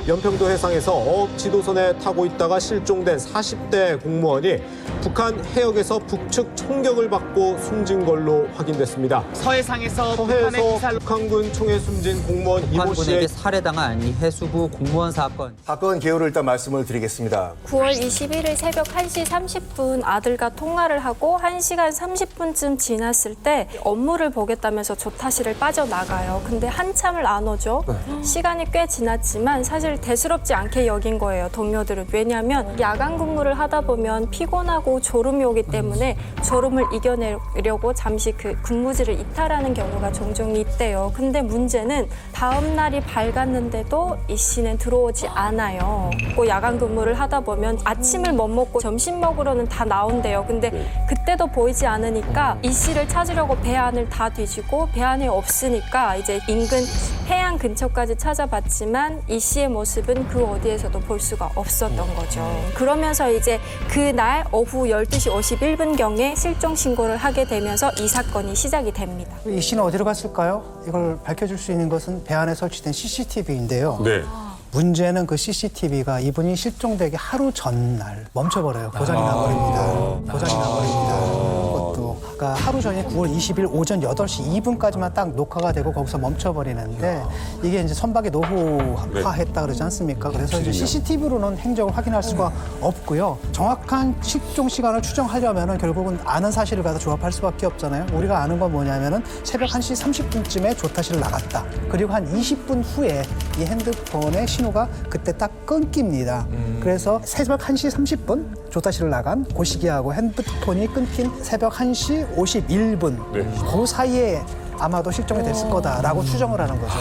연평도 해상에서 어업 지도선에 타고 있다가 실종된 40대 공무원이 북한 해역에서 북측 총격을 받고 숨진 걸로 확인됐습니다. 서해상에서 북한의 서해에서 기사를 북한군 총에 숨진 공무원 이모 북한군에게 씨의 살해당한 이 해수부 공무원 사건. 사건 개요를 일단 말씀을 드리겠습니다. 9월 21일 새벽 1시 30분 아들과 통화를 하고 1시간 30분쯤 지났을 때 업무를 보겠다면서 조타실을 빠져나가요. 근데 한참을 안 오죠. 시간이 꽤 지났지만 사실 대수롭지 않게 여긴 거예요, 동료들은. 왜냐하면 야간 근무를 하다 보면 피곤하고 졸음이 오기 때문에 졸음을 이겨내려고 잠시 그 근무지를 이탈하는 경우가 종종 있대요. 근데 문제는 다음 날이 밝았는데도 이 씨는 들어오지 않아요. 또 야간 근무를 하다 보면 아침을 못 먹고 점심 먹으러는 다 나온대요. 근데 그때도 보이지 않으니까 이 씨를 찾으려고 배 안을 다 뒤지고 배 안에 없으니까 이제 인근 해안 근처까지 찾아봤지만 이 씨의 모습은 그 어디에서도 볼 수가 없었던 거죠. 그러면서 이제 그날 오후 12시 51분경에 실종 신고를 하게 되면서 이 사건이 시작이 됩니다. 이 씨는 어디로 갔을까요? 이걸 밝혀줄 수 있는 것은 배 안에 설치된 CCTV인데요. 네. 문제는 그 CCTV가 이분이 실종되기 하루 전날 멈춰버려요. 고장이 나버립니다. 고장이 나버립니다. 그것도 그러니까 하루 전에 9월 20일 오전 8시 2분까지만 딱 녹화가 되고 거기서 멈춰버리는데 이게 이제 선박이 노후화했다 그러지 않습니까? 그래서 이제 CCTV로는 행적을 확인할 수가 없고요. 정확한 실종 시간을 추정하려면은 결국은 아는 사실을 가서 조합할 수밖에 없잖아요. 우리가 아는 건 뭐냐면은 새벽 1시 30분쯤에 조타실을 나갔다. 그리고 한 20분 후에 이 핸드폰의 신호가 그때 딱 끊깁니다. 그래서 새벽 1시 30분 조타실을 나간 그 시기하고 핸드폰이 끊긴 새벽 1시 51분 그 사이에 아마도 실종이 됐을 거다라고 추정을 하는 거죠.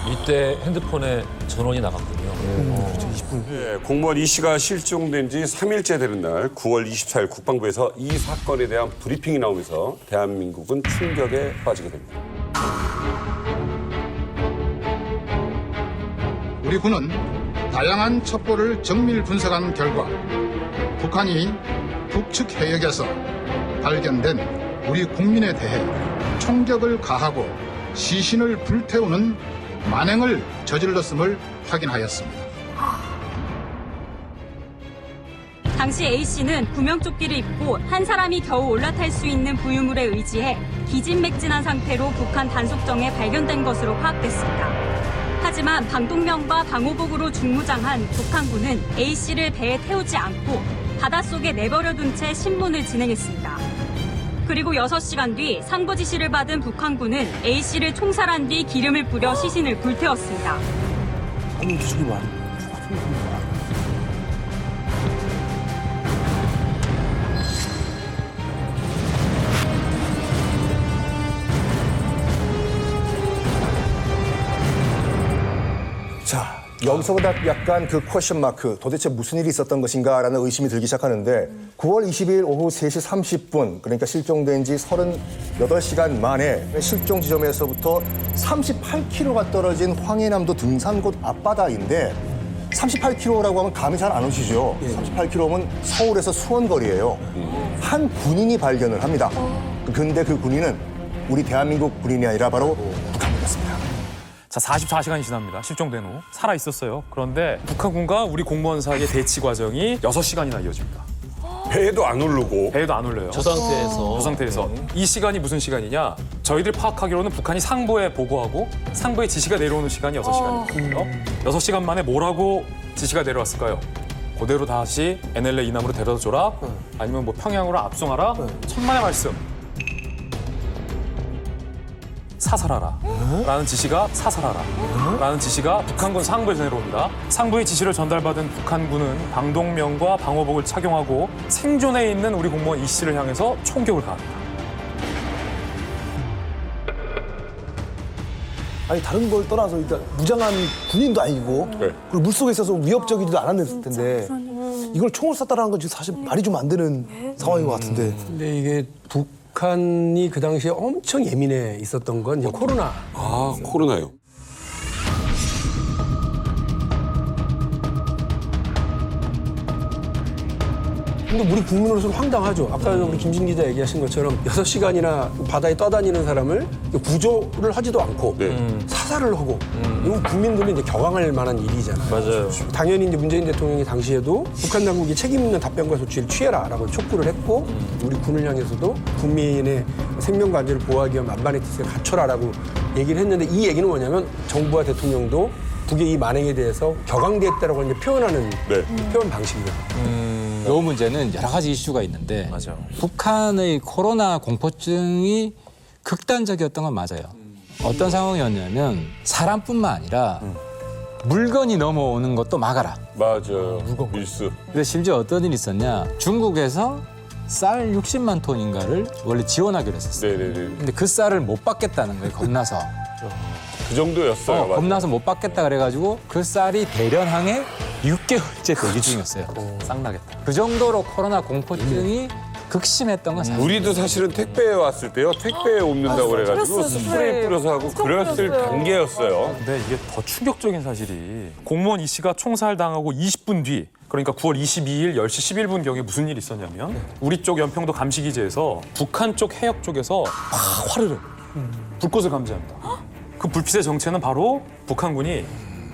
이때 핸드폰에 전원이 나갔군요. 네, 공무원 이 씨가 실종된 지 3일째 되는 날 9월 24일 국방부에서 이 사건에 대한 브리핑이 나오면서 대한민국은 충격에 빠지게 됩니다. 우리 군은 다양한 첩보를 정밀 분석한 결과 북한이 북측 해역에서 발견된 우리 국민에 대해 총격을 가하고 시신을 불태우는 만행을 저질렀음을 확인하였습니다. 당시 A씨는 구명조끼를 입고 한 사람이 겨우 올라탈 수 있는 부유물에 의지해 기진맥진한 상태로 북한 단속정에 발견된 것으로 파악됐습니다. 하지만 방독면과 방호복으로 중무장한 북한군은 A씨를 배에 태우지 않고 바닷속에 내버려둔 채 신문을 진행했습니다. 그리고 6시간 뒤 상부 지시를 받은 북한군은 A씨를 총살한 뒤 기름을 뿌려 시신을 불태웠습니다. 자, 여기서보다 약간 그 퀘션 마크, 도대체 무슨 일이 있었던 것인가라는 의심이 들기 시작하는데 9월 20일 오후 3시 30분, 그러니까 실종된 지 38시간 만에 실종 지점에서부터 38km가 떨어진 황해남도 등산곳 앞바다인데 38km라고 하면 감이 잘 안 오시죠? 38km면 서울에서 수원 거리예요. 한 군인이 발견을 합니다. 근데 그 군인은 우리 대한민국 군인이 아니라 바로 북한군이었습니다. 자, 44시간이 지납니다. 실종된 후. 살아 있었어요. 그런데 북한군과 우리 공무원 사이의 대치 과정이 6시간이나 이어집니다. 배에도 안 오르고 배에도 안 올려요. 저 상태에서. 저 상태에서. 이 시간이 무슨 시간이냐? 저희들 파악하기로는 북한이 상부에 보고하고 상부에 지시가 내려오는 시간이 6시간이거든요. 6시간 만에 뭐라고 지시가 내려왔을까요? 그대로 다시 NLA 이남으로 데려다 줘라? 아니면 뭐 평양으로 압송하라? 천만의 말씀. 사살하라 라는 지시가 사살하라 라는 지시가 북한군 상부에서 내려옵니다. 상부의 지시를 전달받은 북한군은 방독면과 방호복을 착용하고 생존해 있는 우리 공무원 이 씨를 향해서 총격을 가합니다. 아니 다른 걸 떠나서 일단 무장한 군인도 아니고 그리고 물속에 있어서 위협적이지도 않았을 텐데 이걸 총을 쐈다라는 건 지금 사실 말이 좀 안 되는 상황인 것 같은데. 근데 이게 북한이 그 당시에 엄청 예민해 있었던 건 이제 코로나. 아, 코로나요. 근데 우리 국민으로서는 황당하죠. 아까 우리 김진 기자 얘기하신 것처럼 6시간이나 바다에 떠다니는 사람을 구조를 하지도 않고 사살을 하고 이건 국민들은 이제 격앙할 만한 일이잖아요. 맞아요. 당연히 이제 문재인 대통령이 당시에도 북한 당국이 책임 있는 답변과 조치를 취해라라고 촉구를 했고 우리 군을 향해서도 국민의 생명과 안전을 보호하기 위한 만반의 뜻을 갖춰라라고 얘기를 했는데 이 얘기는 뭐냐면 정부와 대통령도 북의 이 만행에 대해서 격앙됐다라고 이제 표현하는 표현 방식이거든요. 이 문제는 여러 가지 이슈가 있는데 북한의 코로나 공포증이 극단적이었던 건 맞아요. 어떤 상황이었냐면 사람뿐만 아니라 물건이 넘어오는 것도 막아라. 맞아요. 밀수. 근데 심지어 어떤 일이 있었냐. 중국에서 쌀 60만 톤인가를 원래 지원하기로 했었어요. 네네네. 근데 그 쌀을 못 받겠다는 거예요. 겁나서. 그 정도였어요. 맞아요. 겁나서 못 받겠다 그래가지고 그 쌀이 대련항에 6개월째 대기 중이었어요. 쌍나겠다. 그 정도로 코로나 공포증이 극심했던 건 사실. 우리도 사실은 택배에 왔을 때요. 택배에 옮는다고 그래가지고 스프레이 뿌려서 하고 그랬을 단계였어요. 근데 이게 더 충격적인 사실이 공무원 이 씨가 총살당하고 20분 뒤 그러니까 9월 22일 10시 11분경에 무슨 일이 있었냐면 우리 쪽 연평도 감시기지에서 북한 쪽 해역 쪽에서 막 화르르 불꽃을 감지합니다. 그 불빛의 정체는 바로 북한군이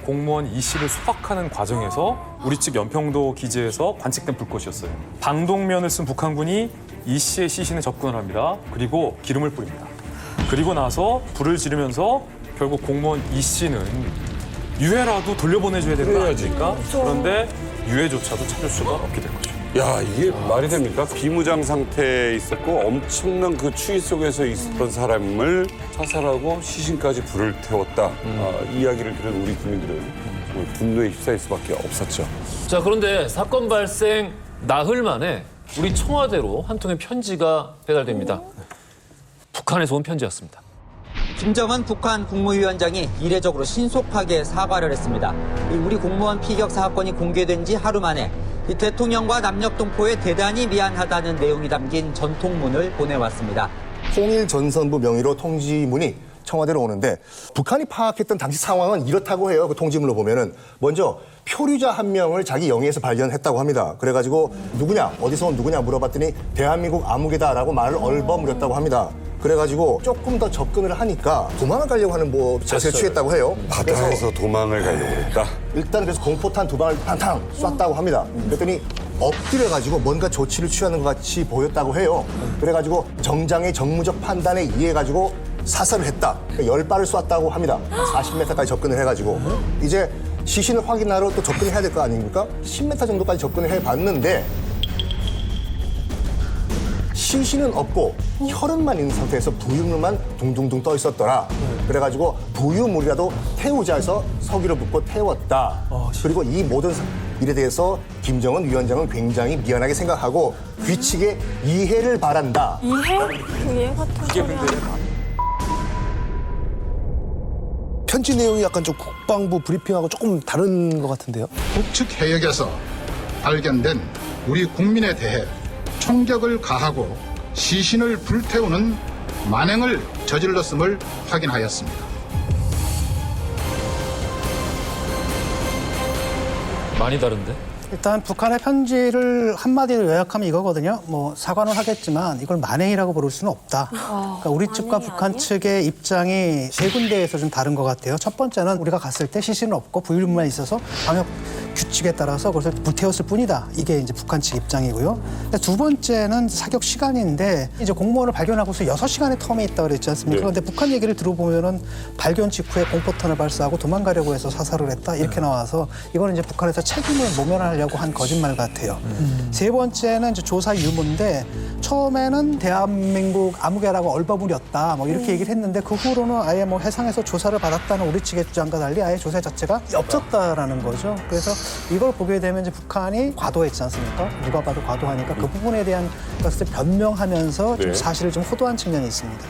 공무원 이 씨를 수박하는 과정에서 우리 측 연평도 기지에서 관측된 불꽃이었어요. 방독면을 쓴 북한군이 이 씨의 시신에 접근을 합니다. 그리고 기름을 뿌립니다. 그리고 나서 불을 지르면서 결국 공무원 이 씨는 유해라도 돌려보내줘야 되는 거 아닙니까? 그런데 유해조차도 찾을 수가 없게 된 거죠. 야, 이게 말이 됩니까? 비무장 상태에 있었고 엄청난 그 추위 속에서 있었던 사람을 사살하고 시신까지 불을 태웠다. 이 이야기를 들은 우리 국민들은 정말 분노에 휩싸일 수밖에 없었죠. 자, 그런데 사건 발생 나흘 만에 우리 청와대로 한 통의 편지가 배달됩니다. 북한에서 온 편지였습니다. 김정은 북한 국무위원장이 이례적으로 신속하게 사과를 했습니다. 우리 공무원 피격 사건이 공개된 지 하루 만에 이 대통령과 남녘동포에 대단히 미안하다는 내용이 담긴 전통문을 보내왔습니다. 통일 전선부 명의로 통지문이 청와대로 오는데 북한이 파악했던 당시 상황은 이렇다고 해요. 그 통지문을 보면은 먼저 표류자 한 명을 자기 영해에서 발견했다고 합니다. 그래가지고 누구냐 어디서 온 누구냐 물어봤더니 대한민국 아무개다라고 말을 얼버무렸다고 합니다. 그래가지고 조금 더 접근을 하니까 도망을 가려고 하는 뭐 자세를 취했다고 해요. 바다에서 도망을 가려고 했다. 일단 그래서 공포탄 2방을 탕탕 쐈다고 합니다. 그랬더니 엎드려가지고 뭔가 조치를 취하는 것 같이 보였다고 해요. 그래가지고 정장의 정무적 판단에 의해가지고 사살을 했다. 10발을 쐈다고 합니다. 40m까지 접근을 해가지고 이제 시신을 확인하러 또 접근을 해야 될 거 아닙니까? 10m 정도까지 접근을 해봤는데 시신은 없고 혈흔만 있는 상태에서 부유물만 둥둥둥 떠 있었더라. 그래가지고 부유물이라도 태우자 해서 서기를 붓고 태웠다. 그리고 이 모든 일에 대해서 김정은 위원장은 굉장히 미안하게 생각하고 규칙에 이해를 바란다. 이해 같은 소리 편지 내용이 약간 좀 국방부 브리핑하고 조금 다른 것 같은데요. 북측 해역에서 발견된 우리 국민에 대해 총격을 가하고 시신을 불태우는 만행을 저질렀음을 확인하였습니다. 많이 다른데? 일단 북한의 편지를 한마디로 요약하면 이거거든요. 뭐 사과는 하겠지만 이걸 만행이라고 부를 수는 없다. 그러니까 우리 측과 북한 측의 입장이 세 군데에서 좀 다른 것 같아요. 첫 번째는 우리가 갔을 때 시신은 없고 부유물만 있어서 방역 규칙에 따라서 그것을 불태웠을 뿐이다. 이게 이제 북한 측 입장이고요. 두 번째는 사격 시간인데 이제 공무원을 발견하고서 6시간의 텀이 있다고 그랬지 않습니까? 그런데 북한 얘기를 들어보면은 발견 직후에 공포탄을 발사하고 도망가려고 해서 사살을 했다. 이렇게 나와서 이거는 이제 북한에서 책임을 모면하려고 한 거짓말 같아요. 세 번째는 이제 조사 유무인데 처음에는 대한민국 아무개라고 얼버무렸다. 뭐 이렇게 얘기를 했는데 그 후로는 아예 뭐 해상에서 조사를 받았다는 우리 측의 주장과 달리 아예 조사 자체가 없었다라는 거죠. 그래서 이걸 보게 되면 이제 북한이 과도했지 않습니까? 누가 봐도 과도하니까 그 부분에 대한 것을 변명하면서 좀 사실을 좀 호도한 측면이 있습니다.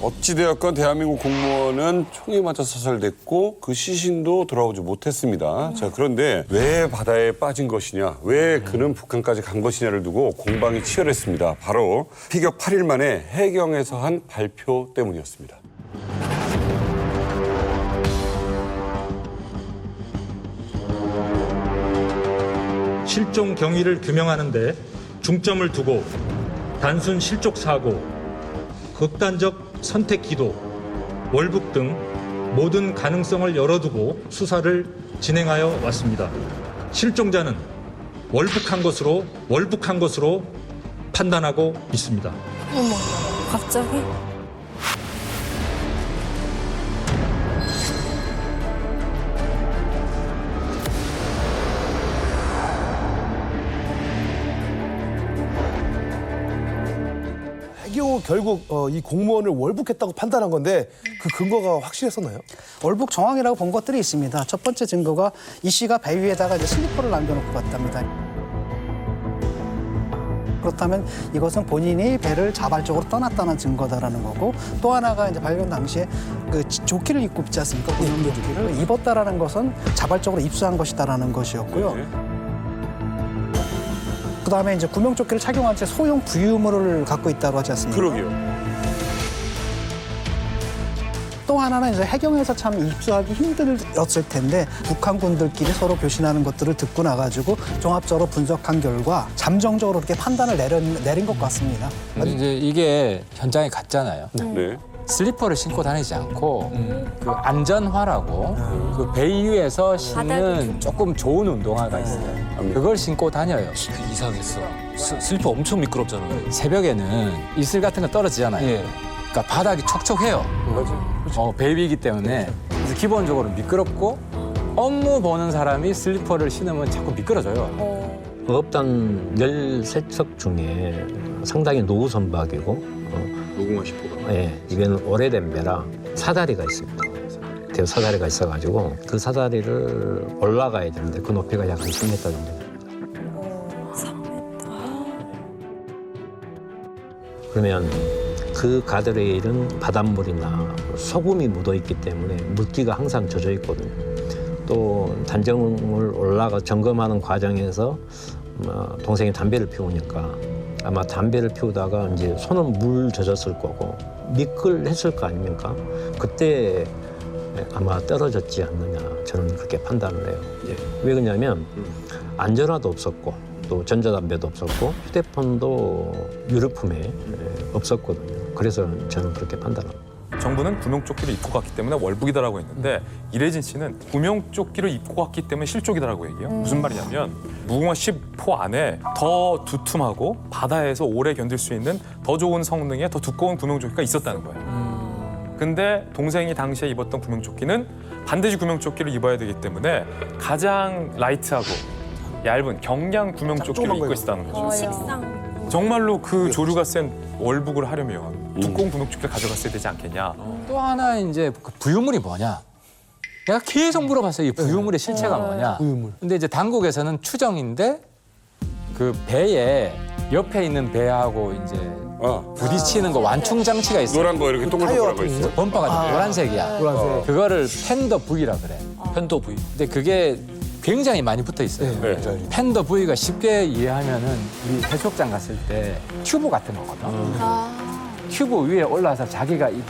어찌되었건 대한민국 공무원은 총에 맞아 사살됐고 그 시신도 돌아오지 못했습니다. 자, 그런데 왜 바다에 빠진 것이냐, 왜 그는 북한까지 간 것이냐를 두고 공방이 치열했습니다. 바로 피격 8일 만에 해경에서 한 발표 때문이었습니다. 실종 경위를 규명하는 데 중점을 두고 단순 실족 사고, 극단적 선택 기도, 월북 등 모든 가능성을 열어두고 수사를 진행하여 왔습니다. 실종자는 월북한 것으로 판단하고 있습니다. 어머, 갑자기? 해경은 결국 이 공무원을 월북했다고 판단한 건데 그 근거가 확실했었나요? 월북 정황이라고 본 것들이 있습니다. 첫 번째 증거가 이 씨가 배 위에다가 이제 슬리퍼를 남겨놓고 갔답니다. 그렇다면 이것은 본인이 배를 자발적으로 떠났다는 증거다라는 거고, 또 하나가 이제 발견 당시에 그 조끼를 입고 있지 않습니까? 구명조 조끼를 입었다라는 것은 자발적으로 입수한 것이다라는 것이었고요. 그다음에 이제 구명조끼를 착용한 채 소형 부유물을 갖고 있다고 하지 않습니까? 그러게요. 또 하나는 이제 해경에서 참 입수하기 힘들었을 텐데 북한군들끼리 서로 교신하는 것들을 듣고 나가지고 종합적으로 분석한 결과 잠정적으로 그렇게 판단을 내린 것 같습니다. 근데 이제 이게 현장에 갔잖아요. 네. 슬리퍼를 신고 다니지 않고 그 안전화라고 그 배 위에서 신는 조금 좋은 운동화가 있어요. 그걸 신고 다녀요. 그 이상했어. 슬리퍼 엄청 미끄럽잖아요. 새벽에는 이슬 같은 거 떨어지잖아요. 그러니까 바닥이 촉촉해요. 배 위이기 때문에. 그래서 기본적으로 미끄럽고 업무 보는 사람이 슬리퍼를 신으면 자꾸 미끄러져요. 어업단 13척 중에 상당히 노후 선박이고 무궁화 10호가. 예, 이건 오래된 배라 사다리가 있습니다. 대우 사다리가 있어가지고 그 사다리를 올라가야 되는데 그 높이가 약 한 3m 정도 됩니다. 3m. 그러면 그 가드레일은 바닷물이나 소금이 묻어있기 때문에 물기가 항상 젖어 있거든요. 또 단정을 올라가 점검하는 과정에서 동생이 담배를 피우니까 아마 담배를 피우다가 이제 손은 물 젖었을 거고 미끌했을 거 아닙니까? 그때 아마 떨어졌지 않느냐 저는 그렇게 판단을 해요. 왜 그러냐면 안전화도 없었고 또 전자담배도 없었고 휴대폰도 유류품에 없었거든요. 그래서 저는 그렇게 판단합니다. 정부는 구명조끼를 입고 갔기 때문에 월북이다라고 했는데 이래진 씨는 구명조끼를 입고 갔기 때문에 실족이다라고 얘기해요. 무슨 말이냐면 무궁화 10호 안에 더 두툼하고 바다에서 오래 견딜 수 있는 더 좋은 성능의 더 두꺼운 구명조끼가 있었다는 거예요. 근데 동생이 당시에 입었던 구명조끼는 반드시 구명조끼를 입어야 되기 때문에 가장 라이트하고 얇은 경량 구명조끼를 입고 있었다는 거죠. 식상. 정말로 그 조류가 센 월북을 하려면 두꺼운 구명조끼를 가져갔어야 되지 않겠냐. 또 하나 이제 그 부유물이 뭐냐? 내가 계속 물어봤어요. 이 부유물의 실체가 뭐냐? 근데 이제 당국에서는 추정인데 그 배에 옆에 있는 배하고 이제 부딪히는 거 완충 장치가 있어요. 노란 거 이렇게 동글동글한 거 있어요. 범퍼가 노란색이야. 노란색. 그거를 팬더 V라 그래. 팬더 V. 근데 그게 굉장히 많이 붙어 있어요. 팬더 V가 쉽게 이해하면은 우리 해수욕장 갔을 때 튜브 같은 거거든. 튜브 위에 올라서 자기가 이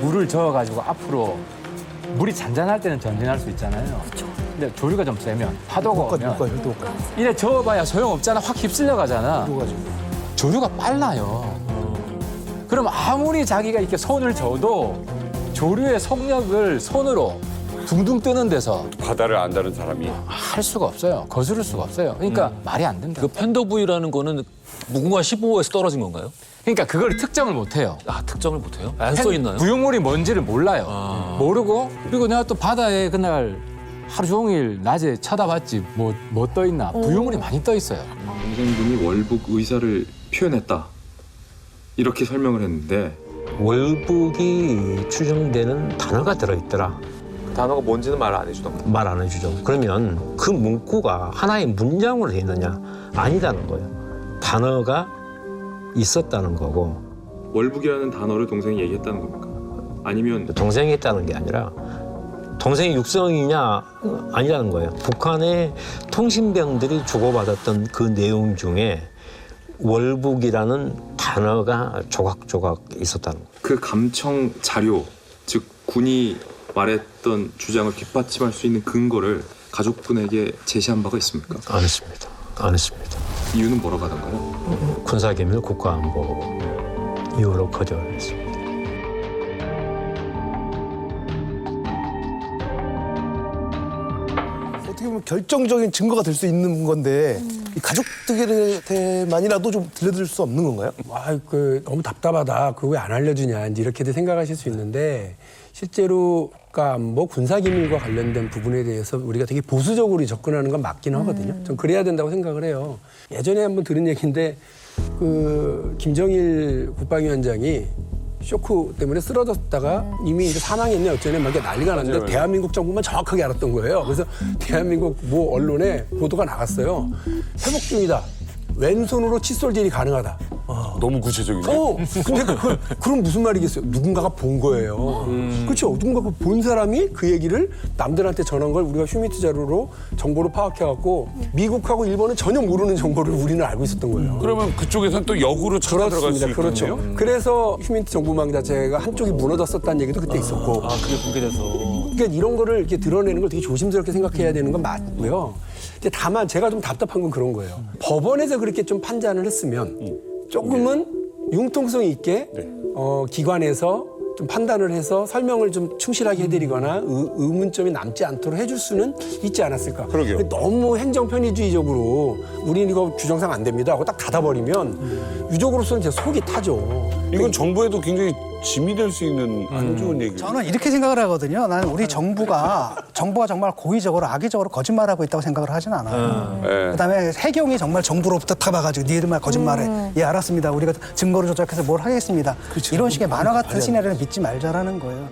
물을 저어가지고 앞으로 물이 잔잔할 때는 전진할 수 있잖아요. 근데 조류가 좀 세면 파도가 오면 이래 저어봐야 소용없잖아. 확 휩쓸려 가잖아. 조류가 빨라요. 그럼 아무리 자기가 이렇게 손을 저어도 조류의 속력을 손으로 둥둥 뜨는 데서 바다를 안다는 사람이 할 수가 없어요. 거스를 수가 없어요. 그러니까 말이 안 된다. 그 팬더 V라는 거는 무궁화 15호에서 떨어진 건가요? 그러니까 그걸 특정을 못 해요. 아, 특정을 못 해요? 안 써 있나요? 부유물이 뭔지를 몰라요. 모르고 그리고 내가 또 바다에 그날 하루 종일 낮에 쳐다봤지 뭐 떠 있나. 부유물이 많이 떠 있어요. 동생분이 월북 의사를 표현했다. 이렇게 설명을 했는데 월북이 추정되는 단어가 들어있더라. 단어가 뭔지는 말 안 해주던가. 말 안 해주죠. 그러면 그 문구가 하나의 문장으로 돼 있느냐? 아니다는 거예요. 단어가 있었다는 거고. 월북이라는 단어를 동생이 얘기했다는 겁니까? 아니면 동생이 했다는 게 아니라 동생이 육성이냐 아니라는 거예요. 북한의 통신병들이 주고받았던 그 내용 중에 월북이라는 단어가 조각조각 있었다는 거예요. 그 감청 자료, 즉 군이 말했던 주장을 뒷받침할 수 있는 근거를 가족분에게 제시한 바가 있습니까? 안 했습니다. 안 했습니다. 이유는 뭐라고 하던가요? 군사기밀 국가안보 이유로 거절했습니다. 어떻게 보면 결정적인 증거가 될 수 있는 건데 이 가족들한테만이라도 좀 들려드릴 수 없는 건가요? 너무 답답하다. 그거 왜 안 알려주냐. 이제 이렇게도 생각하실 수 있는데 실제로 국가안보 군사기밀과 관련된 부분에 대해서 우리가 되게 보수적으로 접근하는 건 맞긴 하거든요. 전 그래야 된다고 생각을 해요. 예전에 한번 들은 얘기인데 김정일 국방위원장이 쇼크 때문에 쓰러졌다가 이미 이제 사망했네 어쩌네 막 이렇게 난리가 났는데 맞아요. 대한민국 정부만 정확하게 알았던 거예요. 그래서 대한민국 모 언론에 보도가 나갔어요. 회복 중이다. 왼손으로 칫솔질이 가능하다. 너무 구체적이네. 근데 그럼 무슨 말이겠어요? 누군가가 본 거예요. 그렇죠? 누군가가 본 사람이 그 얘기를 남들한테 전한 걸 우리가 휴미트 자료로 정보로 파악해갖고 미국하고 일본은 전혀 모르는 정보를 우리는 알고 있었던 거예요. 그러면 그쪽에서는 또 역으로 찾아 들어갈 수 있겠네요. 그렇죠. 그래서 휴민트 정보망 자체가 한쪽이 무너졌었다는 얘기도 그때 있었고. 그게 공개돼서. 그러니까 이런 거를 이렇게 드러내는 걸 되게 조심스럽게 생각해야 되는 건 맞고요. 근데 다만 제가 좀 답답한 건 그런 거예요. 법원에서 그렇게 좀 판단을 했으면 조금은 융통성 있게 기관에서 좀 판단을 해서 설명을 좀 충실하게 해드리거나 의문점이 남지 않도록 해줄 수는 있지 않았을까. 그러게요. 너무 행정 편의주의적으로 우리는 이거 규정상 안 됩니다 하고 딱 닫아버리면 유족으로서는 제 속이 타죠. 이건 정부에도 굉장히 짐이 될 수 있는 안 좋은 얘기예요. 저는 이렇게 생각을 하거든요. 나는 우리 정부가 정말 고의적으로 악의적으로 거짓말하고 있다고 생각을 하진 않아요. 그다음에 해경이 정말 정부로부터 타봐가지고 니들만 거짓말해. 예, 알았습니다. 우리가 증거를 조작해서 뭘 하겠습니다. 이런 식의 만화 같은 시나리오를 믿지 말자라는 거예요.